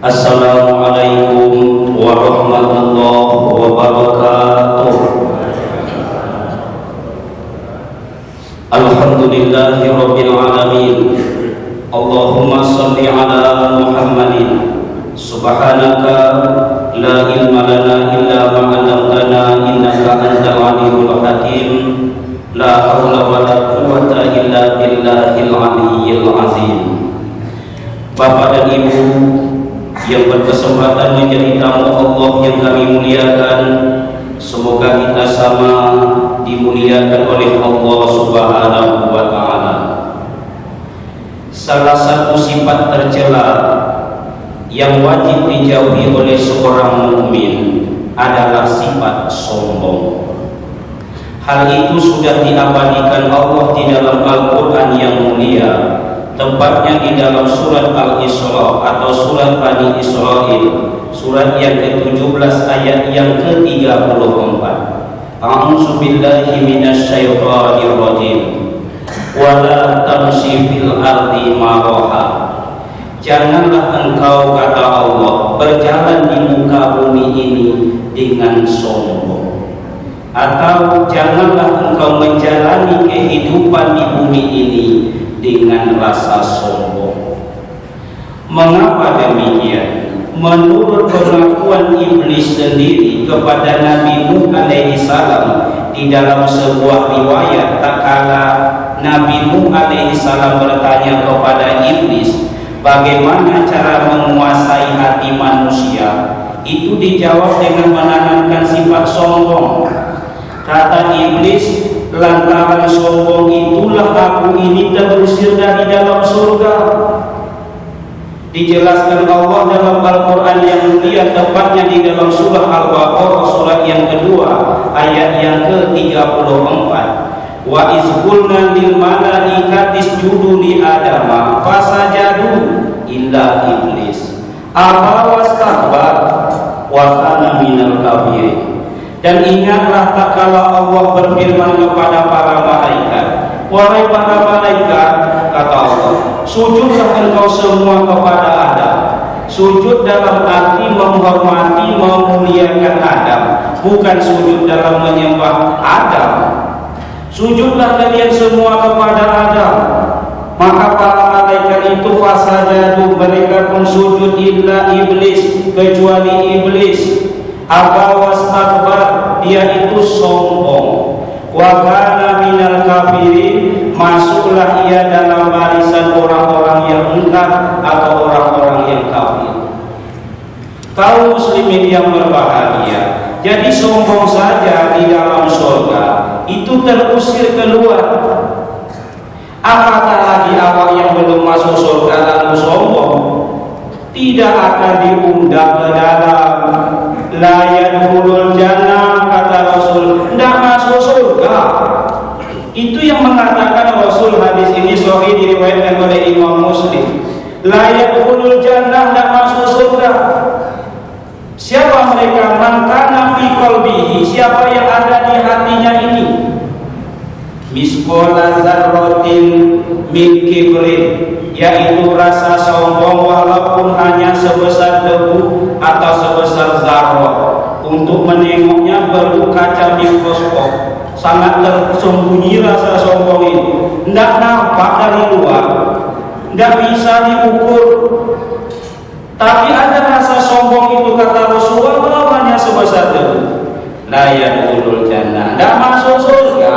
Assalamualaikum warahmatullahi wabarakatuh. Alhamdulillahi rabbil alamin. Allahumma salli ala Muhammadin. Subhanaka la ilma lana illa ma 'allamtana innaka antal alimul hakim. La haula wala quwwata illa billahil aliyyil azim. Bapak dan Ibu yang berkesempatan menjadi tamu Allah yang kami muliakan, semoga kita sama dimuliakan oleh Allah Subhanahu wa ta'ala. Salah satu sifat tercela yang wajib dijauhi oleh seorang mukmin adalah sifat sombong. Hal itu sudah diabadikan Allah di dalam Al-Quran yang mulia, tempatnya di dalam surat Al-Isra atau surat Bani Israil, surat yang ke-17 ayat yang ke-34. A'udzu billahi minasyaitonir rajim. Wala tamshi fil ardi maraha. Janganlah engkau, kata Allah, berjalan di muka bumi ini dengan sombong. Atau janganlah engkau menjalani kehidupan di bumi ini dengan rasa sombong. Mengapa demikian? Menurut pengakuan iblis sendiri kepada Nabi Nuh alaihi salam di dalam sebuah riwayat, tak kala Nabi Nuh alaihi salam bertanya kepada iblis bagaimana cara menguasai hati manusia, itu dijawab dengan menanamkan sifat sombong. Kata iblis, lantaran sombong itulah aku ini terusir dari dalam surga. Dijelaskan Allah dalam Al-Quran yang mulia, tepatnya di dalam surah Al-Baqarah surat yang kedua ayat yang ke-34. Wa iz qulna lil malaikati isjudu li adama fasajadu illa iblis aba wastakbar wa kana minal kafirin. Dan ingatlah tak kala Allah berfirman kepada para malaikat, wahai para malaikat, kata Allah, sujudlah engkau semua kepada Adam. Sujud dalam arti menghormati, memuliakan Adam, bukan sujud dalam menyembah Adam. Sujudlah kalian semua kepada Adam. Maka para malaikat itu fasajadu, mereka pun sujud illa iblis, kecuali iblis. Aba wastakbar, dia itu sombong. Wa kana minal kafirin, masuklah ia dalam barisan orang-orang yang engkar atau orang-orang yang kafir. Kaum muslimin yang berbahagia, jadi sombong saja di dalam surga itu terusir keluar. Apakah lagi awak yang belum masuk surga lalu sombong? Tidak akan diundang ke dalam. La yadkhulul jannah, kata Rasul, tidak masuk surga. Itu yang mengatakan Rasul. Hadis ini sahih diriwayatkan oleh Imam Muslim. La yadkhulul jannah, tidak masuk surga. Siapa mereka? Man kana fi qalbihi, siapa yang ada di hatinya ini misqala dzarratin min kibrin, yaitu rasa sombong walaupun hanya sebesar debu atau sebesar zarrah. Untuk menengoknya perlu kaca mikroskop, sangat tersembunyi rasa sombong ini, tidak nampak dari luar, tidak bisa diukur. Tapi ada rasa sombong itu, kata Rasulullah, walau hanya sebesar debu. La yadkhulul jannah, tidak masuk surga.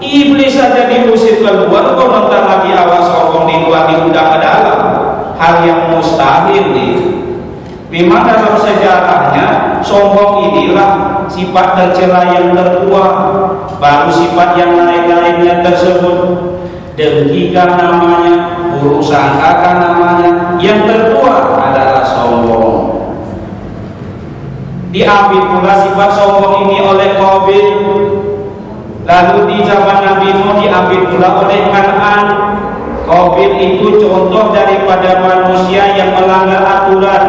Iblis saja diusir keluar, kok nonton lagi awak sombong di luar diundang ke dalam? Hal yang mustahil nih. Memang dalam sejarahnya sombong inilah sifat tercela yang tertua. Baru sifat yang lain-lainnya tersebut, dengkikah namanya, buruk sangkakah namanya, yang tertua adalah sombong. Diambil pula sifat sombong ini oleh Qabil. Lalu di zaman Nabi Nuh diambil pula oleh Kan'an. Qabil itu contoh daripada manusia yang melanggar aturan.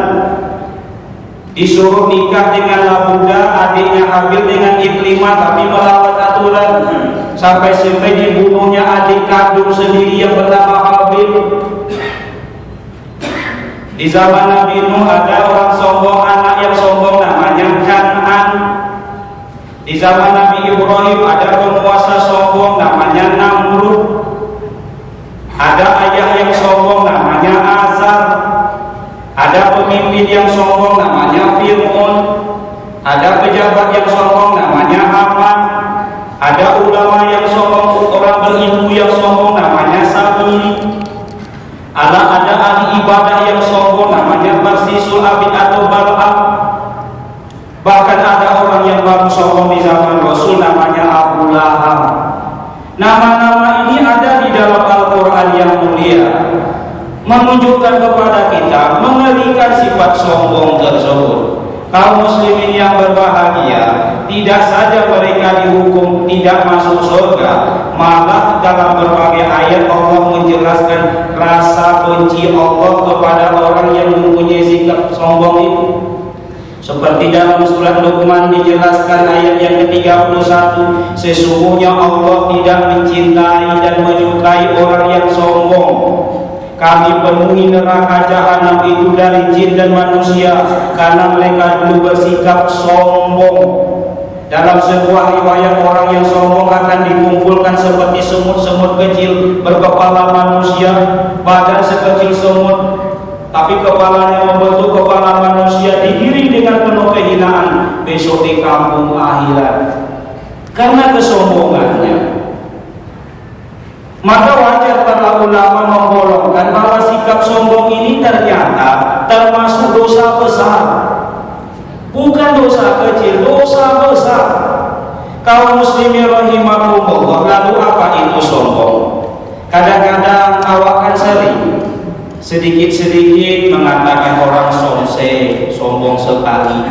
Disuruh nikah dengan Labuda, adiknya Habil dengan Iklimah, tapi melawan aturan. Sampai-sampai dibunuhnya adik kandung sendiri yang bernama Habil. Di zaman Nabi Nuh ada orang sombong, anak yang sombong namanya Kan'an. Di zaman Nabi Ibrahim ada penguasa sombong namanya Namrud. Ada ayah yang sombong namanya Azar. Ada pemimpin yang sombong namanya Fir'aun. Ada pejabat yang sombong namanya Haman. Ada ulama yang sombong, orang berilmu yang sombong namanya Sabuni. Ada ahli ibadah yang sombong namanya Barsisul Abid atau Bal'am. Bahkan ada orang yang baru sombong di zaman Rasul namanya Abu Lahab. Nama-nama ini ada di dalam Al-Quran yang mulia, menunjukkan kepada kita mengerikan sifat sombong tersebut. Kaum muslimin yang berbahagia, tidak saja mereka dihukum tidak masuk surga, malah dalam berbagai ayat Allah menjelaskan rasa benci Allah kepada orang yang mempunyai sikap sombong itu. Seperti dalam surat Luqman dijelaskan ayat yang ke-31, sesungguhnya Allah tidak mencintai dan menyukai orang yang sombong. Kami penuhi neraka jahanam itu dari jin dan manusia karena mereka dulu bersikap sombong. Dalam sebuah riwayat, orang yang sombong akan dikumpulkan seperti semut-semut kecil berkepala manusia, badan sekecil semut, tapi kepalanya membentuk kepala manusia, digiring dengan penuh kehinaan besok di kampung akhirat karena kesombongannya. Maka wajar para ulama menggolongkan bahwa sikap sombong ini ternyata termasuk dosa besar, bukan dosa kecil, dosa besar. Kaum muslimin rahimakumullah, lalu apa itu sombong? Kadang-kadang awak kan sering sedikit-sedikit mengatakan orang sombong sekali.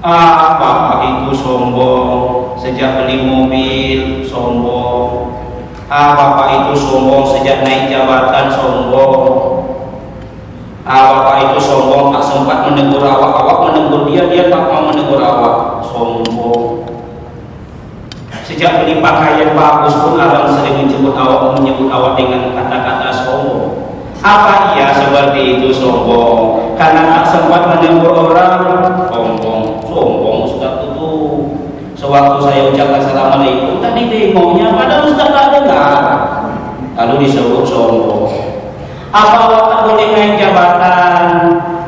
Bapak itu sombong, sejak beli mobil sombong. Bapak itu sombong, sejak naik jabatan sombong. Bapak itu sombong, tak sempat menegur awak menegur dia tak mau menegur awak, sombong. Sejak beli pakaian bagus pun orang sering menyebut awak dengan kata-kata sombong. Apa iya seperti itu sombong? Karena tak sempat menegur orang, sombong Ustaz itu. Sewaktu saya ucapkan assalamualaikum tadi tengoknya padahal Ustaz tak dengar, lalu disebut sombong. Apa awak tak boleh naik jabatan?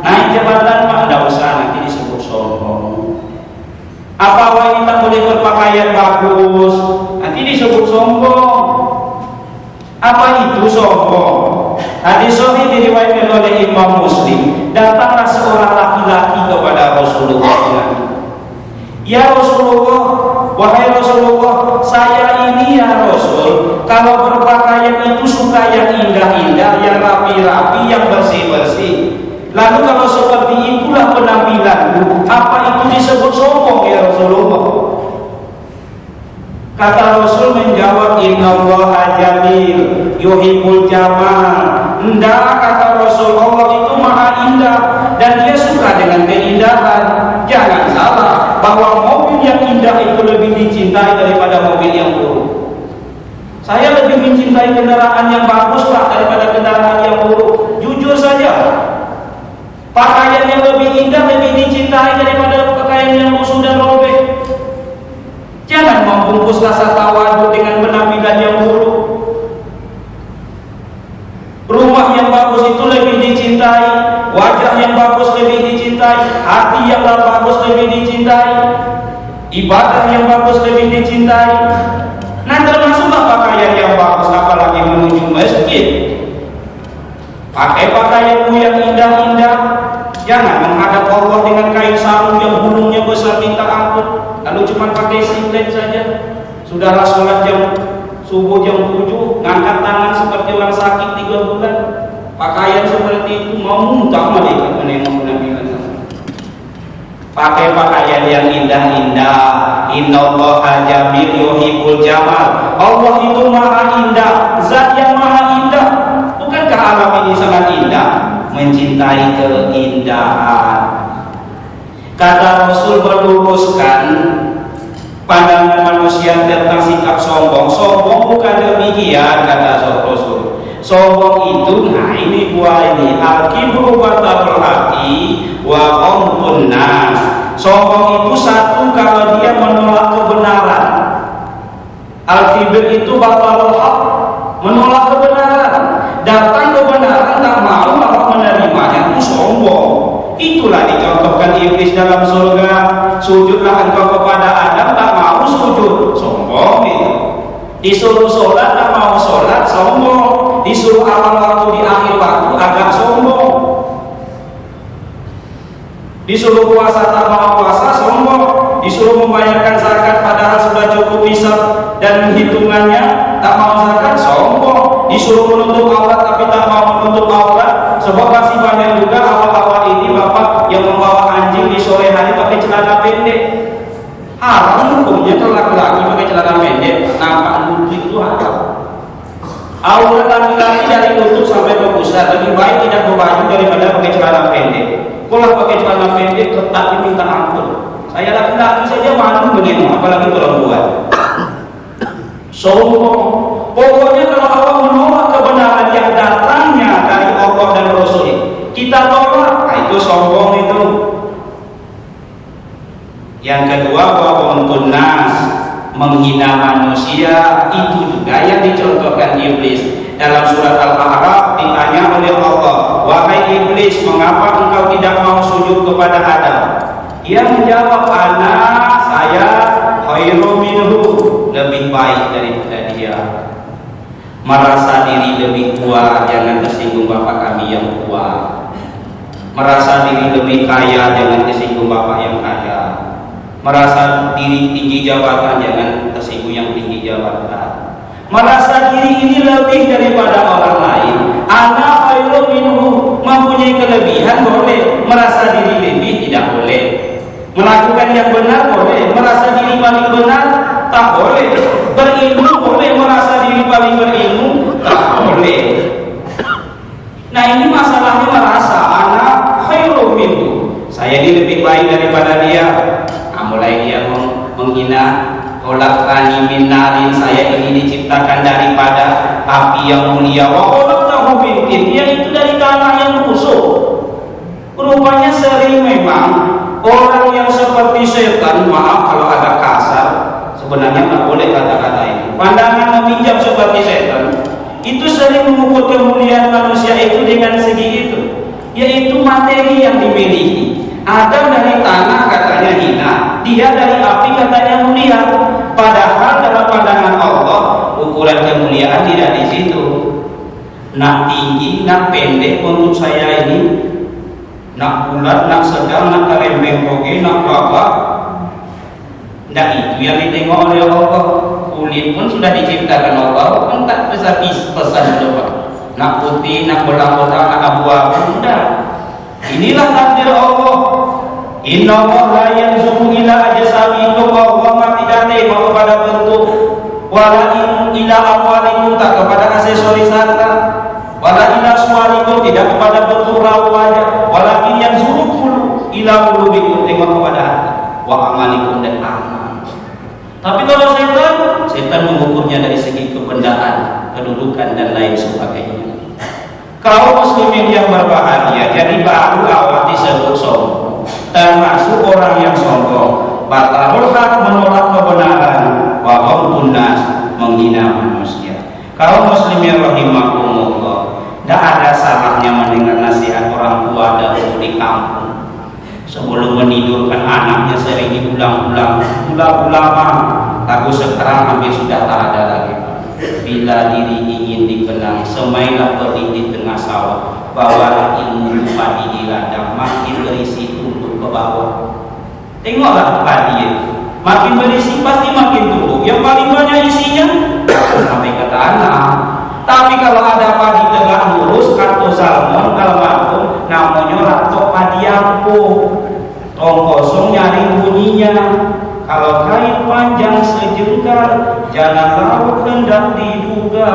Naik jabatan Pak, tidak usah, nanti disebut sombong. Apa awak ini tak boleh berpakaian bagus? Nanti disebut sombong. Apa itu sombong? Hadis sahih diriwayatkan oleh Imam Muslim. Datanglah seorang laki-laki kepada Rasulullah. Ya Rasulullah, wahai Rasulullah, saya ini ya Rasul, kalau berpakaian itu suka yang indah-indah, yang rapi-rapi, yang bersih-bersih. Lalu kalau seperti itulah penampilanku, apa itu disebut sombong ya Rasulullah? Kata Rasul menjawab, innallaha jamil yuhibbul jamal. Enggak, kata Rasul, Allah itu maha indah dan dia suka dengan keindahan. Jangan salah bahwa mobil yang indah itu lebih dicintai daripada mobil yang buruk. Saya lebih mencintai kendaraan yang bagus Pak daripada kendaraan yang buruk. Jujur saja, pakaian yang lebih indah lebih dicintai daripada pakaian yang lusuh dan robek. Jangan membungkus rasa tawadhu dengan penampilan yang buruk. Rumah yang bagus itu lebih dicintai, wajah yang bagus lebih dicintai, hati yang bagus lebih dicintai, ibadah yang bagus lebih dicintai. Nah, termasuklah pakaian yang bagus, apalagi menuju masjid. Pakai pakaianmu yang indah-indah. Jangan menghadap Allah dengan kain sarung yang bulungnya besar minta ampun, lalu cuma pakai singlet saja. Sudahlah sholat jam subuh jam 7, ngangkat tangan seperti orang sakit 3 bulan. Pakaian seperti itu mau muntah malaikat menengok penampilan. Pakai pakaian yang indah-indah. Innallaha jamil yuhibbul jamal. Allah itu maha indah, zat yang maha indah. Bukankah alam ini sangat indah? Mencintai keindahan. Kata Rasul meluruskan pandangan manusia tentang sikap sombong. Sombong bukan demikian, kata Rasul. Sombong itu, nah ini dua ini, al-kibru batarul haqi wa ghamtun nas. Sombong itu satu kalau dia menolak kebenaran. Al-kibr itu batarul haq, menolak kebenaran. Datang kebenaran tak mau malah menerimanya, itu sombong. Itulah dicontohkan iblis dalam surga. Sujudlah engkau kepada Adam, tak mau sujud, sombong itu. Disuruh sholat tak mau sholat, sombong. Disuruh awal waktu di akhir waktu, agak sombong. Disuruh puasa tak mau puasa, sombong. Disuruh membayarkan zakat padahal sudah cukup hisab dan hitungannya, tak mau zakat, sombong. Disuruh menutup aurat tapi tak mau menutup aurat. Sebab masih banyak juga awal-awal ini bapak yang membawa anjing di sore hari pakai celana pendek. Haram hukumnya kalau laki-laki pakai celana pendek, nampak lutut itu haram. Aurat laki-laki dari lutut sampai ke pusat, lebih baik tidak berbaju daripada pakai celana pendek. Kalau pakai celana pendek tetap diminta ampun. Saya laki-laki saja malu begitu, apalagi perempuan. Sombong. Pokoknya kalau Allah menolak kebenaran yang datangnya dari Allah dan Rasul, kita tolak, nah itu sombong itu. Yang kedua, waqamtun nas, menghina manusia, itu juga yang dicontohkan iblis. Dalam surat Al-A'raf ditanya oleh Allah, wahai iblis, mengapa engkau tidak mau sujud kepada Adam? Ia menjawab, saya khairu minhu, lebih baik daripada dia. Merasa diri lebih tua, jangan tersinggung bapak kami yang tua. Merasa diri lebih kaya, jangan tersinggung bapak yang kaya. Merasa diri tinggi jabatan, jangan tersinggung yang tinggi jabatan. Merasa diri ini lebih daripada orang lain, ana khairu minhu, mempunyai kelebihan boleh, merasa diri lebih tidak boleh. Melakukan yang benar boleh, merasa diri paling benar tak boleh. Berilmu boleh, merasa diri paling berilmu tak boleh. Nah ini masalahnya merasa ana khairu minhu, saya ini lebih baik daripada dia. Nah, mulai dia menghina, kholaqani min narin, saya ini diciptakan daripada api yang mulia. Wa kholaqtahu min tin, dia itu dari tanah yang busuk. Rupanya sering memang orang yang seperti setan, maaf kalau agak kasar, sebenarnya tak boleh kata-kata ini. Pandangan meminjam seperti setan itu sering mengukur kemuliaan manusia itu dengan segi itu, yaitu materi yang dimiliki. Adam dari tanah katanya hina, dia dari api katanya mulia. Padahal dalam pandangan Allah ukuran kemuliaan tidak di situ. Nak tinggi, nak pendek untuk saya ini, nak bulat, nak sedang, nak kerembeng oke, nak babak. Nah itu yang ditengok oleh Allah. Kulit pun sudah diciptakan Allah, kan tak bisa pesan coba. Nak putih, nak bola-bola, nak abu-abu, enggak. Inilah takdir Allah. Inna Allah la yanzuru ila ajsamikum, Allah tidak tengok kepada bentuk, wala ila amwalikum, tak kepada aksesoris harta, wala ila suwarikum, tidak kepada bentuk raut wajah, walakin yanzuru ila qulubikum, tengok kepada hati, wa amalikum, dan amal. Tapi kalau setan mengukurnya dari segi kebendaan, kedudukan, dan lain sebagainya. Kaum muslimin yang berbahagia, jadi baru awal disebut sombong, termasuk orang yang sombong. Batarul haq, menolak kebenaran, wa ghamtun nas, menghina manusia. Kaum muslimin rahimakumullah, tidak ada salahnya mendengar nasihat orang tua dahulu di kampung. Sebelum menidurkan anaknya sering diulang-ulang, ulama, tapi sekarang hampir sudah tak ada lagi. Bila diri ingin dikenang, semailah pergi di tengah sawah, bawalah ilmu padi di ladang, makin berisi tumbuh ke bawah. Tengoklah padi itu, makin berisi pasti makin tumbuh. Yang paling banyak isinya sampai ke tanah. Tapi kalau ada padi tegak lurus, kartu salmon, almarhum namanya ratok padi ampuh. Tong kosong nyari bunyinya. Kalau kain panjang sejengkal, jangan laut hendak diduga.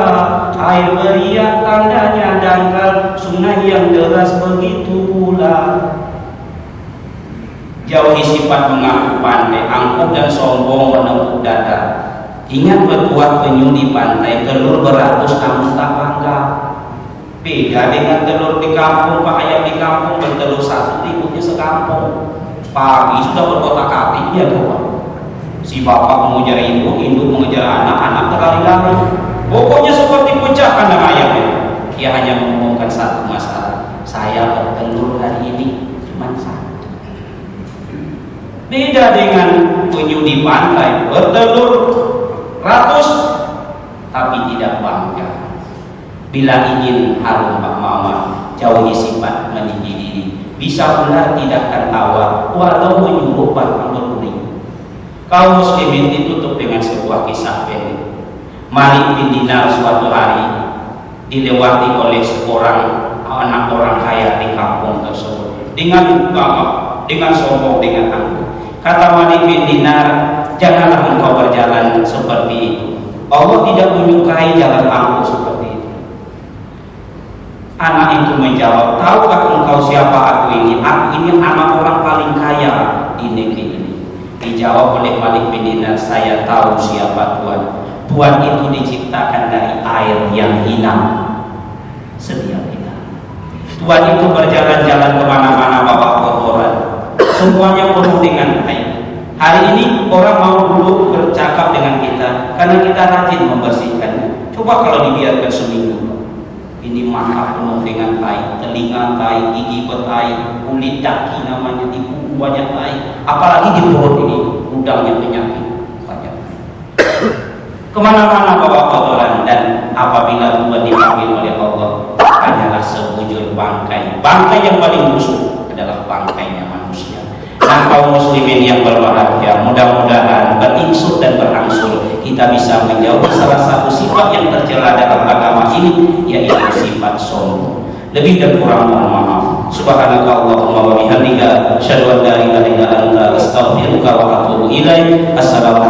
Air beriak tandanya dangkal, sungai yang deras begitu pula. Jauhi sifat mengaku pandai, angkuh dan sombong menepuk dada. Ingat berbuat penyu di pantai, telur beratus namun tak bangga. Beda dengan telur di kampung, Pak, ayam di kampung bertelur satu ributnya sekampung. Pagi sudah berkotak-atik ya Pak. Si bapak mengejar ibu, induk mengejar anak, anak terlari-lari. Pokoknya seperti pecah kandang ayamnya. Dia hanya mengumumkan satu masalah, saya bertelur hari ini cuma satu. Beda dengan penyu di pantai, bertelur ratus tapi tidak bangga. Bila ingin harum Pak Mama, jauhi sifat meninggi diri. Bisa ular tidak akan tawa, walau menyuruh batang berduri. Kaum muslimin ditutup dengan sebuah kisah pendek. Malik bin Dinar suatu hari dilewati oleh seorang anak orang kaya di kampung tersebut dengan bangga, dengan sombong, dengan angkuh. Kata Malik bin Dinar, janganlah engkau berjalan seperti itu. Allah tidak menyukai jalan angkuh seperti itu. Anak itu menjawab, tahukah engkau siapa aku ini? Aku ini anak orang paling kaya di negeri ini. Dijawab oleh Malik bin Dinar, saya tahu siapa Tuhan. Tuhan itu diciptakan dari air yang hilang setiap kita. Tuhan itu berjalan-jalan kemana-mana bawa kotoran, semuanya penuh dengan air. Hari ini orang mau dulu bercakap dengan kita karena kita rajin membersihkannya. Coba kalau dibiarkan seminggu, ini mata penuh dengan tai, telinga tai, gigi betai, kulit daki namanya, di kuku banyak tai, apalagi di perut ini udangnya penyakit banyak. Kemana-mana bawa kotoran, dan apabila Tuhan dipanggil oleh Allah hanyalah sebujur bangkai. Bangkai yang paling busuk adalah bangkainya manusia. Nah, kaum muslimin yang berbahagia, mudah-mudahan berinsur dan berangsur kita bisa menjauhi salah satu sifat yang tercela dalam agama ini, yaitu sifat sombong. Lebih dan kurang mohon maaf. Subhanakallahumma wa bihamdika, asyhadu an la ilaha illa anta, astaghfiruka wa atubu ilaik. Assalamualaikum